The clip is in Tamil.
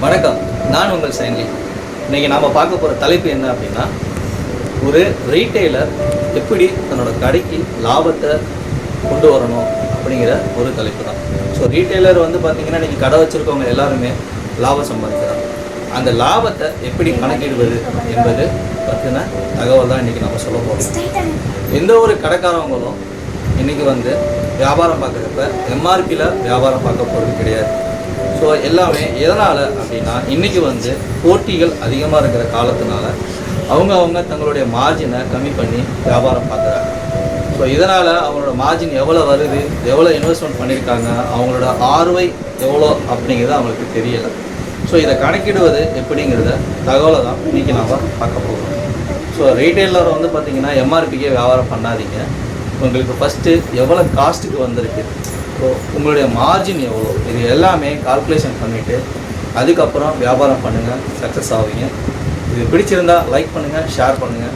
வணக்கம், நான் உங்கள் சைன்லி. இன்றைக்கி நாம் பார்க்க போகிற தலைப்பு என்ன அப்படின்னா, ஒரு ரீட்டெய்லர் எப்படி தன்னோட கடைக்கு லாபத்தை கொண்டு வரணும் அப்படிங்கிற ஒரு தலைப்பு தான். ஸோ ரீட்டெய்லர் பார்த்திங்கன்னா இன்றைக்கி கடை வச்சுருக்கவங்க எல்லாருமே லாபம் சம்பாதிக்கிறாங்க. அந்த லாபத்தை எப்படி கணக்கிடுவது என்பது பற்றின தகவல் தான் இன்றைக்கி நம்ம சொல்ல போகிறோம். எந்த ஒரு கடைக்காரவங்களும் இன்றைக்கி வியாபாரம் பார்க்குறப்ப எம்ஆர்பியில் வியாபாரம் பார்க்க போகிறது கிடையாது. ஸோ எல்லாமே எதனால் அப்படின்னா, இன்றைக்கி போட்டிகள் அதிகமாக இருக்கிற காலத்தினால அவங்க தங்களுடைய மார்ஜினை கம்மி பண்ணி வியாபாரம் பார்க்குறாங்க. ஸோ இதனால் அவங்களோட மார்ஜின் எவ்வளோ வருது, எவ்வளோ இன்வெஸ்ட்மெண்ட் பண்ணியிருக்காங்க, அவங்களோட ஆர்வை எவ்வளோ அப்படிங்கிறது அவங்களுக்கு தெரியலை. ஸோ இதை கணக்கிடுவது எப்படிங்கிறத தகவலை தான் இன்றைக்கி நாம் பார்க்க போகிறோம். ஸோ ரீட்டெயிலர் பார்த்திங்கன்னா எம்ஆர்பிக்கே வியாபாரம் பண்ணாதீங்க. உங்களுக்கு ஃபஸ்ட்டு எவ்வளோ காஸ்ட்டுக்கு வந்திருக்கு, ஸோ உங்களுடைய மார்ஜின் எவ்வளோ, இது எல்லாமே கால்குலேஷன் பண்ணிவிட்டு அதுக்கப்புறம் வியாபாரம் பண்ணுங்கள், சக்ஸஸ் ஆவீங்க. இது பிடிச்சிருந்தால் லைக் பண்ணுங்கள், ஷேர் பண்ணுங்கள்.